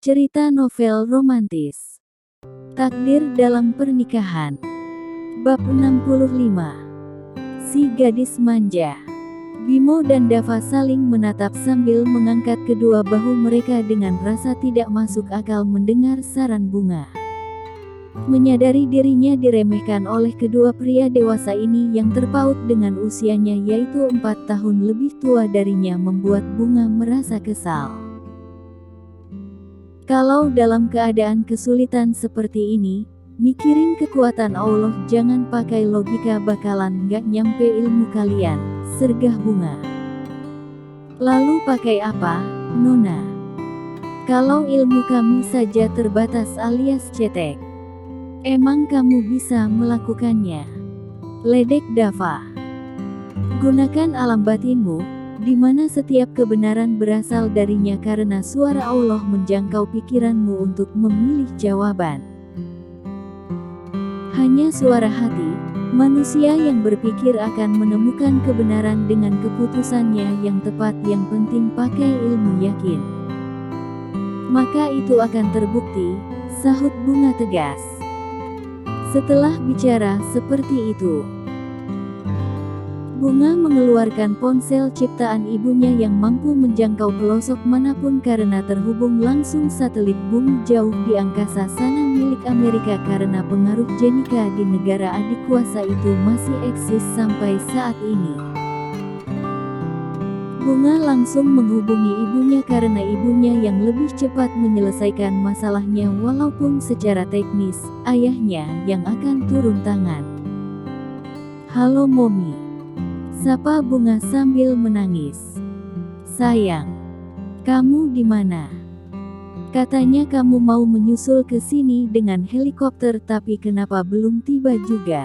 Cerita novel romantis. Takdir dalam pernikahan. Bab 65. Si gadis manja. Bimo dan Dava saling menatap sambil mengangkat kedua bahu mereka dengan rasa tidak masuk akal mendengar saran Bunga. Menyadari dirinya diremehkan oleh kedua pria dewasa ini yang terpaut dengan usianya yaitu 4 tahun lebih tua darinya membuat Bunga merasa kesal. Kalau dalam keadaan kesulitan seperti ini, mikirin kekuatan Allah, jangan pakai logika, bakalan nggak nyampe ilmu kalian, sergah Bunga. Lalu pakai apa, Nona? Kalau ilmu kami saja terbatas alias cetek. Emang kamu bisa melakukannya? Ledek Dava. Gunakan alam batinmu, di mana setiap kebenaran berasal darinya karena suara Allah menjangkau pikiranmu untuk memilih jawaban. Hanya suara hati, manusia yang berpikir akan menemukan kebenaran dengan keputusannya yang tepat, yang penting pakai ilmu yakin. Maka itu akan terbukti, sahut Bunga tegas. Setelah bicara seperti itu, Bunga mengeluarkan ponsel ciptaan ibunya yang mampu menjangkau pelosok manapun karena terhubung langsung satelit bumi jauh di angkasa sana milik Amerika, karena pengaruh Jenika di negara adik kuasa itu masih eksis sampai saat ini. Bunga langsung menghubungi ibunya karena ibunya yang lebih cepat menyelesaikan masalahnya walaupun secara teknis, ayahnya yang akan turun tangan. Halo Momi, sapa Bunga sambil menangis. Sayang, kamu di mana? Katanya kamu mau menyusul ke sini dengan helikopter, tapi kenapa belum tiba juga?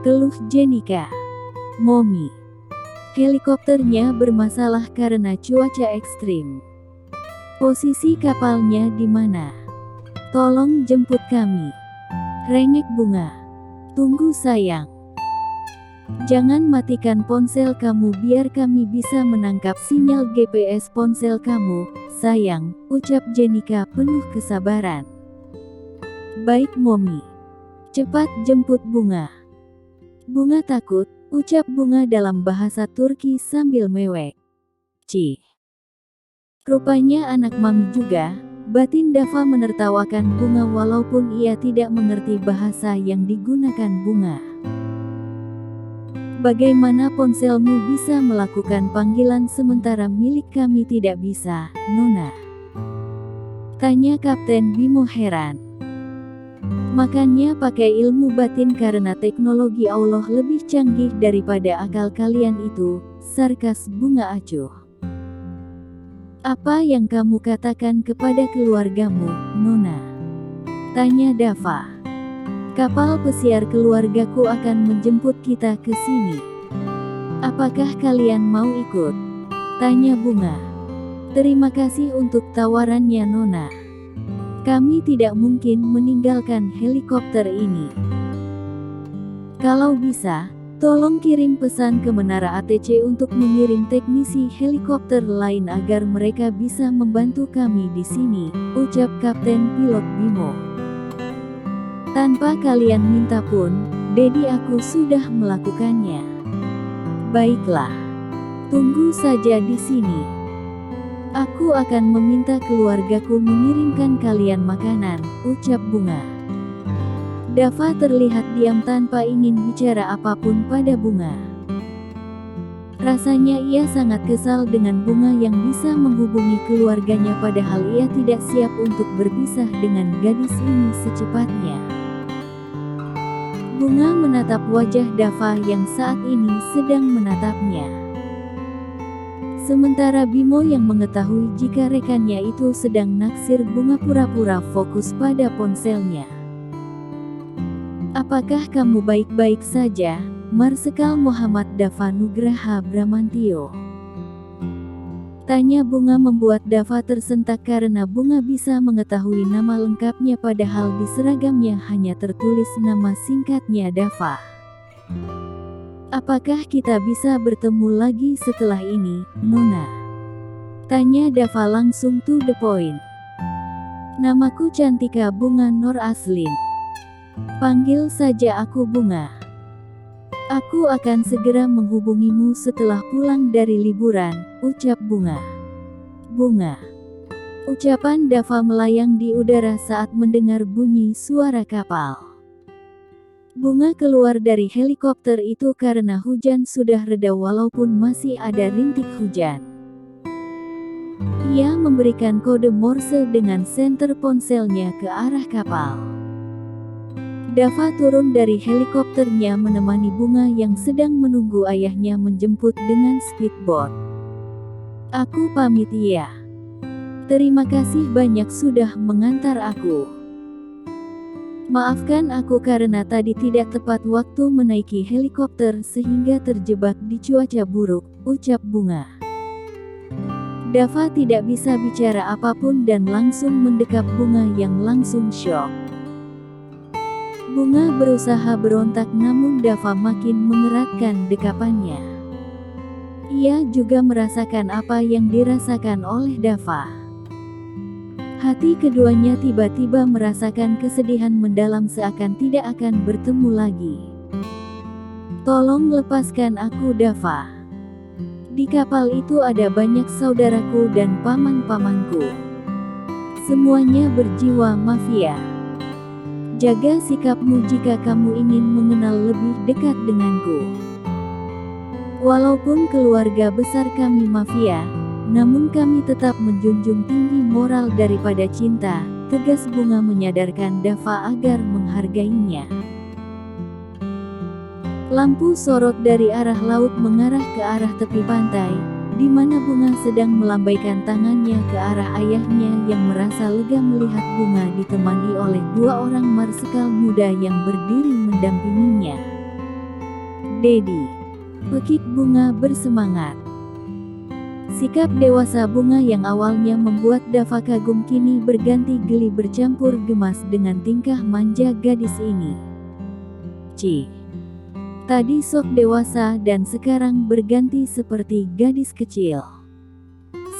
Keluh Jenika. Momi, helikopternya bermasalah karena cuaca ekstrim. Posisi kapalnya di mana? Tolong jemput kami. Rengek Bunga. Tunggu sayang. Jangan matikan ponsel kamu biar kami bisa menangkap sinyal GPS ponsel kamu, sayang, ucap Jenika penuh kesabaran. Baik Momi. Cepat jemput Bunga. Bunga takut, ucap Bunga dalam bahasa Turki sambil mewek. Cih. Rupanya anak Mami juga, batin Dava menertawakan Bunga walaupun ia tidak mengerti bahasa yang digunakan Bunga. Bagaimana ponselmu bisa melakukan panggilan sementara milik kami tidak bisa, Nona? Tanya Kapten Bimo heran. Makanya pakai ilmu batin karena teknologi Allah lebih canggih daripada akal kalian itu, sarkas Bunga acuh. Apa yang kamu katakan kepada keluargamu, Nona? Tanya Dava. Kapal pesiar keluargaku akan menjemput kita ke sini. Apakah kalian mau ikut? Tanya Bunga. Terima kasih untuk tawarannya Nona. Kami tidak mungkin meninggalkan helikopter ini. Kalau bisa, tolong kirim pesan ke Menara ATC untuk mengirim teknisi helikopter lain agar mereka bisa membantu kami di sini, ucap Kapten Pilot Bimo. Tanpa kalian minta pun, Dedi aku sudah melakukannya. Baiklah. Tunggu saja di sini. Aku akan meminta keluargaku mengirimkan kalian makanan, ucap Bunga. Dava terlihat diam tanpa ingin bicara apapun pada Bunga. Rasanya ia sangat kesal dengan Bunga yang bisa menghubungi keluarganya padahal ia tidak siap untuk berpisah dengan gadis ini secepatnya. Bunga menatap wajah Dava yang saat ini sedang menatapnya. Sementara Bimo yang mengetahui jika rekannya itu sedang naksir Bunga pura-pura fokus pada ponselnya. Apakah kamu baik-baik saja, Marsekal Muhammad Dava Nugraha Bramantio? Tanya Bunga membuat Dava tersentak karena Bunga bisa mengetahui nama lengkapnya padahal di seragamnya hanya tertulis nama singkatnya Dava. Apakah kita bisa bertemu lagi setelah ini, Nona? Tanya Dava langsung to the point. Namaku Cantika Bunga Nur Aslin. Panggil saja aku Bunga. Aku akan segera menghubungimu setelah pulang dari liburan, ucap Bunga. Bunga. Ucapan Dava melayang di udara saat mendengar bunyi suara kapal. Bunga keluar dari helikopter itu karena hujan sudah reda walaupun masih ada rintik hujan. Ia memberikan kode Morse dengan senter ponselnya ke arah kapal. Dava turun dari helikopternya menemani Bunga yang sedang menunggu ayahnya menjemput dengan speedboat. Aku pamit ya. Terima kasih banyak sudah mengantar aku. Maafkan aku karena tadi tidak tepat waktu menaiki helikopter sehingga terjebak di cuaca buruk, ucap Bunga. Dava tidak bisa bicara apapun dan langsung mendekap Bunga yang langsung syok. Bunga berusaha berontak namun Dava makin mengeratkan dekapannya. Ia juga merasakan apa yang dirasakan oleh Dava. Hati keduanya tiba-tiba merasakan kesedihan mendalam seakan tidak akan bertemu lagi. Tolong lepaskan aku Dava. Di kapal itu ada banyak saudaraku dan paman-pamanku. Semuanya berjiwa mafia. Jaga sikapmu jika kamu ingin mengenal lebih dekat denganku. Walaupun keluarga besar kami mafia, namun kami tetap menjunjung tinggi moral daripada cinta, tegas Bunga menyadarkan Dava agar menghargainya. Lampu sorot dari arah laut mengarah ke arah tepi pantai, di mana Bunga sedang melambaikan tangannya ke arah ayahnya yang merasa lega melihat Bunga ditemani oleh dua orang marsikal muda yang berdiri mendampinginya. Dedi, pekik Bunga bersemangat. Sikap dewasa Bunga yang awalnya membuat Dava kagum kini berganti geli bercampur gemas dengan tingkah manja gadis ini. Tadi sok dewasa dan sekarang berganti seperti gadis kecil.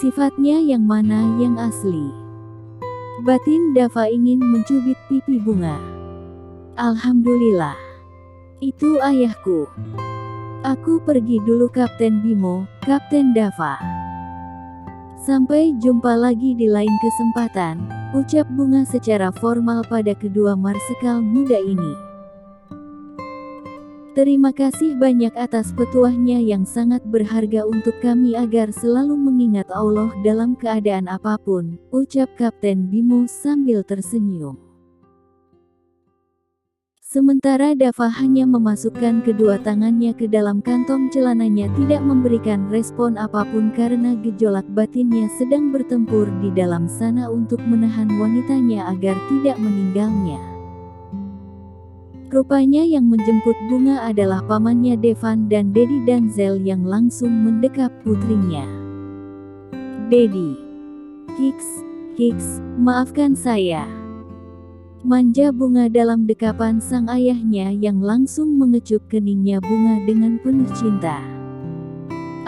Sifatnya yang mana yang asli? Batin Dava ingin mencubit pipi Bunga. Alhamdulillah. Itu ayahku. Aku pergi dulu Kapten Bimo, Kapten Dava. Sampai jumpa lagi di lain kesempatan, ucap Bunga secara formal pada kedua marsikal muda ini. Terima kasih banyak atas petuahnya yang sangat berharga untuk kami agar selalu mengingat Allah dalam keadaan apapun, ucap Kapten Bimo sambil tersenyum. Sementara Dava hanya memasukkan kedua tangannya ke dalam kantong celananya tidak memberikan respon apapun karena gejolak batinnya sedang bertempur di dalam sana untuk menahan wanitanya agar tidak meninggalnya. Rupanya yang menjemput Bunga adalah pamannya Devan dan Dedi Danzel yang langsung mendekap putrinya. Dedi. Hiks, maafkan saya. Manja Bunga dalam dekapan sang ayahnya yang langsung mengecup keningnya Bunga dengan penuh cinta.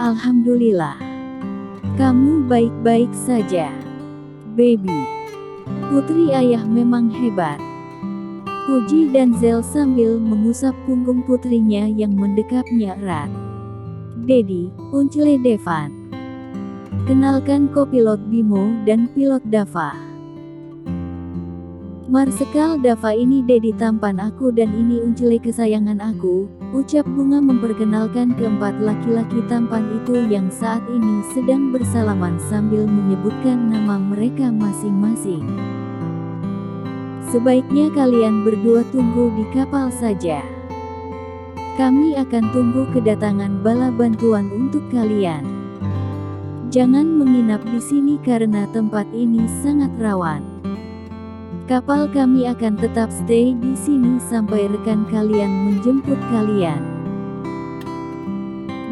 Alhamdulillah. Kamu baik-baik saja. Baby. Putri ayah memang hebat. Puji Danzel sambil mengusap punggung putrinya yang mendekapnya erat. Dedi, Uncle Devan. Kenalkan kopilot Bimo dan pilot Dava. Marsikal Dava ini Dedi tampan aku dan ini Uncle kesayangan aku, ucap Bunga memperkenalkan keempat laki-laki tampan itu yang saat ini sedang bersalaman sambil menyebutkan nama mereka masing-masing. Sebaiknya kalian berdua tunggu di kapal saja. Kami akan tunggu kedatangan bala bantuan untuk kalian. Jangan menginap di sini karena tempat ini sangat rawan. Kapal kami akan tetap stay di sini sampai rekan kalian menjemput kalian.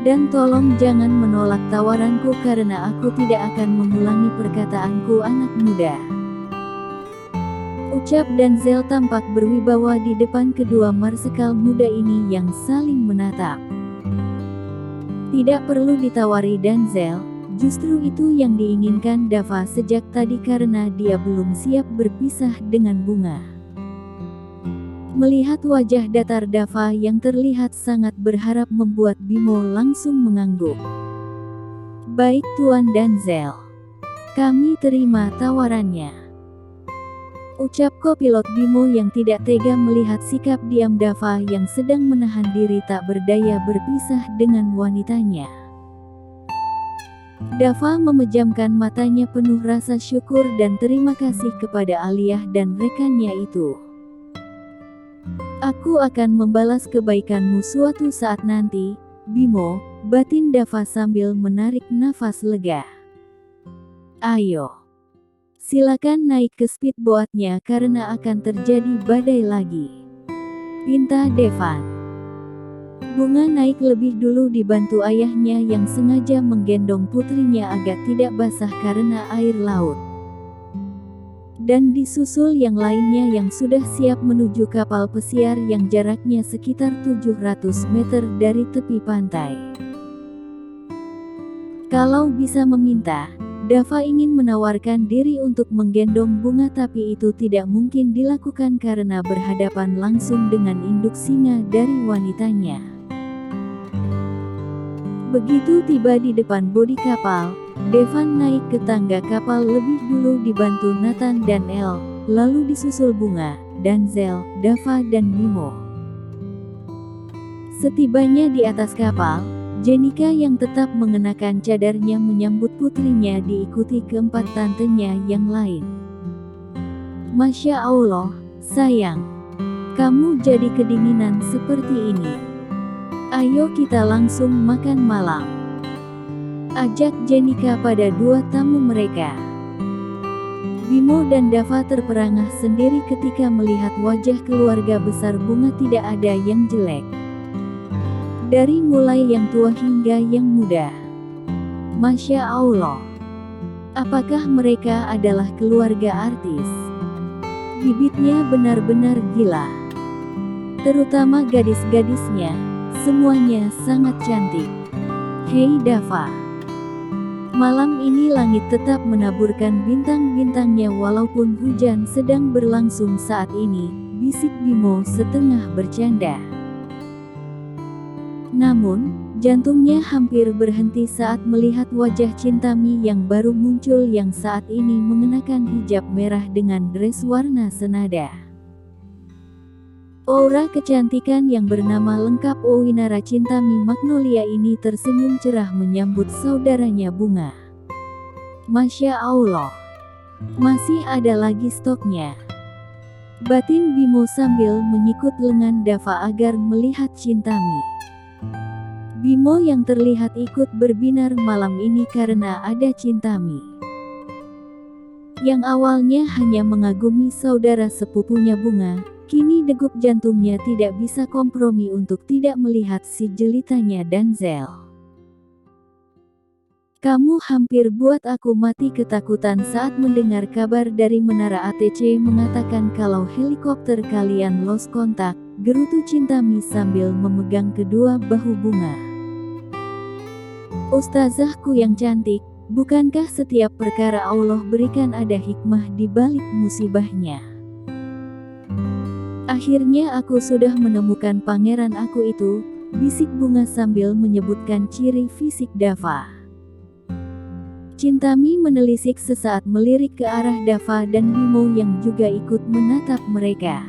Dan tolong jangan menolak tawaranku karena aku tidak akan mengulangi perkataanku anak muda. Ucap Danzel tampak berwibawa di depan kedua marsikal muda ini yang saling menatap. Tidak perlu ditawari Danzel, Justru itu yang diinginkan Dava sejak tadi karena dia belum siap berpisah dengan Bunga. Melihat wajah datar Dava yang terlihat sangat berharap membuat Bimo langsung mengangguk. Baik Tuan Danzel. Kami terima tawarannya. Ucap kopilot Bimo yang tidak tega melihat sikap diam Dava yang sedang menahan diri tak berdaya berpisah dengan wanitanya. Dava memejamkan matanya penuh rasa syukur dan terima kasih kepada Aliyah dan rekannya itu. Aku akan membalas kebaikanmu suatu saat nanti, Bimo, batin Dava sambil menarik nafas lega. Ayo. Silakan naik ke speedboatnya karena akan terjadi badai lagi. Pinta Devan. Bunga naik lebih dulu dibantu ayahnya yang sengaja menggendong putrinya agar tidak basah karena air laut. Dan disusul yang lainnya yang sudah siap menuju kapal pesiar yang jaraknya sekitar 700 meter dari tepi pantai. Kalau bisa meminta, Dava ingin menawarkan diri untuk menggendong Bunga tapi itu tidak mungkin dilakukan karena berhadapan langsung dengan induk singa dari wanitanya. Begitu tiba di depan bodi kapal, Devan naik ke tangga kapal lebih dulu dibantu Nathan dan El, lalu disusul Bunga, Danzel, Dava dan Bimo. Setibanya di atas kapal, Jenika yang tetap mengenakan cadarnya menyambut putrinya diikuti keempat tantenya yang lain. Masya Allah, sayang. Kamu jadi kedinginan seperti ini. Ayo kita langsung makan malam. Ajak Jenika pada dua tamu mereka. Bimo dan Dava terperangah sendiri ketika melihat wajah keluarga besar Bunga tidak ada yang jelek. Dari mulai yang tua hingga yang muda. Masya Allah. Apakah mereka adalah keluarga artis? Bibitnya benar-benar gila. Terutama gadis-gadisnya. Semuanya sangat cantik. Hei Dava. Malam ini langit tetap menaburkan bintang-bintangnya walaupun hujan sedang berlangsung saat ini, bisik Bimo setengah bercanda. Namun, jantungnya hampir berhenti saat melihat wajah Cintami yang baru muncul yang saat ini mengenakan hijab merah dengan dress warna senada. Aura kecantikan yang bernama lengkap Owinara Cintami Magnolia ini tersenyum cerah menyambut saudaranya Bunga. Masya Allah. Masih ada lagi stoknya. Batin Bimo sambil menyikut lengan Dava agar melihat Cintami. Bimo yang terlihat ikut berbinar malam ini karena ada Cintami. Yang awalnya hanya mengagumi saudara sepupunya Bunga, kini degup jantungnya tidak bisa kompromi untuk tidak melihat si jelitanya Danzel. Kamu hampir buat aku mati ketakutan saat mendengar kabar dari Menara ATC mengatakan kalau helikopter kalian lost kontak, gerutu Cintami sambil memegang kedua bahu Bunga. Ustazahku yang cantik, bukankah setiap perkara Allah berikan ada hikmah di balik musibahnya? Akhirnya aku sudah menemukan pangeran aku itu, bisik Bunga sambil menyebutkan ciri fisik Dava. Cintami menelisik sesaat melirik ke arah Dava dan Bimo yang juga ikut menatap mereka.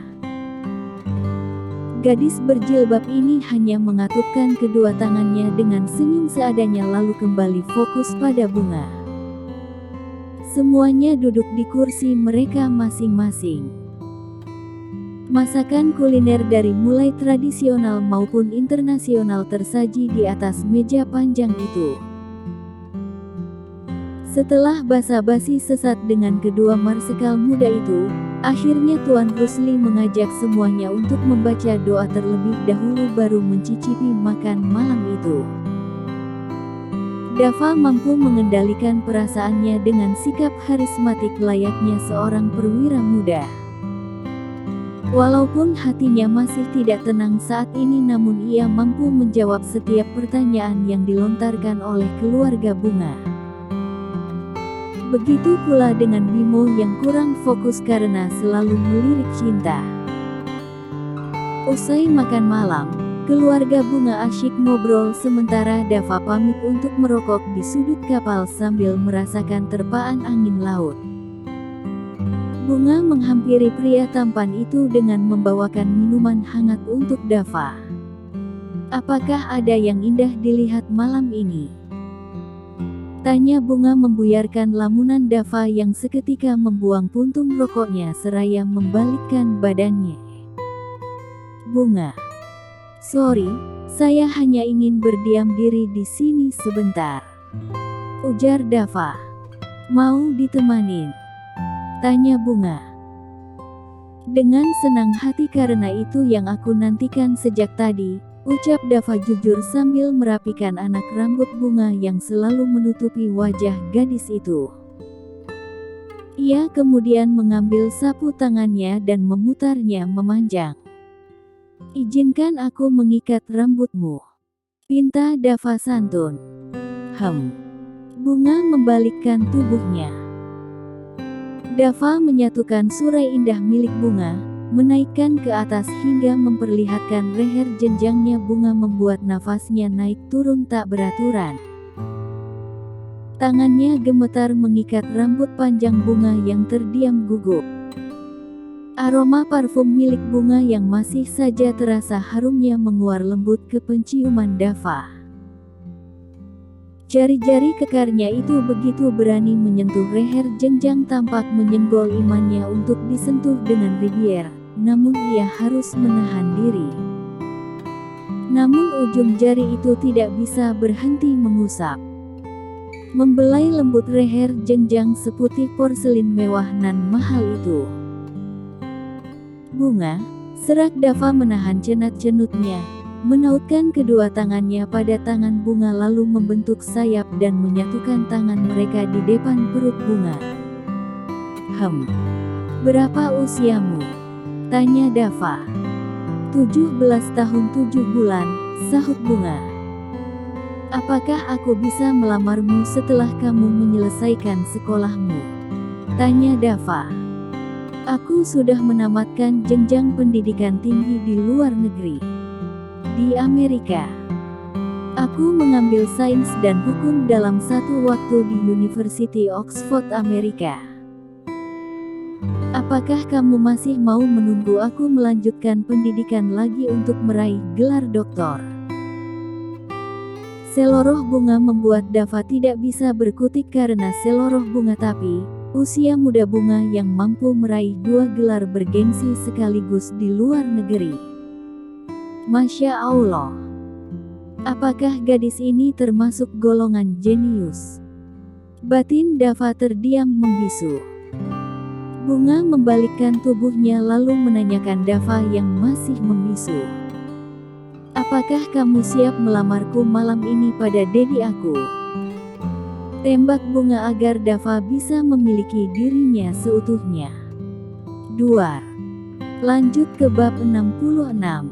Gadis berjilbab ini hanya mengatupkan kedua tangannya dengan senyum seadanya lalu kembali fokus pada Bunga. Semuanya duduk di kursi mereka masing-masing. Masakan kuliner dari mulai tradisional maupun internasional tersaji di atas meja panjang itu. Setelah basa-basi sesat dengan kedua marsekal muda itu, akhirnya Tuan Rusli mengajak semuanya untuk membaca doa terlebih dahulu baru mencicipi makan malam itu. Dava mampu mengendalikan perasaannya dengan sikap karismatik layaknya seorang perwira muda. Walaupun hatinya masih tidak tenang saat ini namun ia mampu menjawab setiap pertanyaan yang dilontarkan oleh keluarga Bunga. Begitu pula dengan Bimo yang kurang fokus karena selalu melirik cinta. Usai makan malam, keluarga Bunga asyik ngobrol sementara Dava pamit untuk merokok di sudut kapal sambil merasakan terpaan angin laut. Bunga menghampiri pria tampan itu dengan membawakan minuman hangat untuk Dava. "Apakah ada yang indah dilihat malam ini?" tanya Bunga membuyarkan lamunan Dava yang seketika membuang puntung rokoknya seraya membalikkan badannya. "Bunga, sorry, saya hanya ingin berdiam diri di sini sebentar," ujar Dava. "Mau ditemanin?" tanya Bunga. "Dengan senang hati, karena itu yang aku nantikan sejak tadi," ucap Dava jujur sambil merapikan anak rambut Bunga yang selalu menutupi wajah gadis itu. Ia kemudian mengambil sapu tangannya dan memutarnya memanjang. "Izinkan aku mengikat rambutmu," pinta Dava santun. Bunga membalikkan tubuhnya. Dava menyatukan surai indah milik Bunga, menaikkan ke atas hingga memperlihatkan leher jenjangnya. Bunga membuat nafasnya naik turun tak beraturan. Tangannya gemetar mengikat rambut panjang Bunga yang terdiam gugup. Aroma parfum milik Bunga yang masih saja terasa harumnya menguar lembut ke penciuman Dava. Jari-jari kekarnya itu begitu berani menyentuh leher jenjang, tampak menyenggol imannya untuk disentuh dengan ribier, namun ia harus menahan diri. Namun ujung jari itu tidak bisa berhenti mengusap, membelai lembut leher jenjang seputih porselin mewah nan mahal itu. "Bunga," serak Dava menahan cenat-cenutnya, menautkan kedua tangannya pada tangan Bunga lalu membentuk sayap dan menyatukan tangan mereka di depan perut Bunga. "Berapa usiamu?" tanya Dava. 17 tahun 7 bulan, sahut Bunga. "Apakah aku bisa melamarmu setelah kamu menyelesaikan sekolahmu?" tanya Dava. "Aku sudah menamatkan jenjang pendidikan tinggi di luar negeri, di Amerika. Aku mengambil sains dan hukum dalam satu waktu di University Oxford, Amerika. Apakah kamu masih mau menunggu aku melanjutkan pendidikan lagi untuk meraih gelar doktor?" Seloroh Bunga membuat Dava tidak bisa berkutik karena seloroh Bunga, tapi usia muda Bunga yang mampu meraih 2 gelar bergengsi sekaligus di luar negeri. Masya Allah. Apakah gadis ini termasuk golongan jenius? Batin Dava terdiam membisu. Bunga membalikkan tubuhnya lalu menanyakan Dava yang masih membisu. "Apakah kamu siap melamarku malam ini pada dedi aku?" Tembak Bunga agar Dava bisa memiliki dirinya seutuhnya. 2. Lanjut ke bab 66.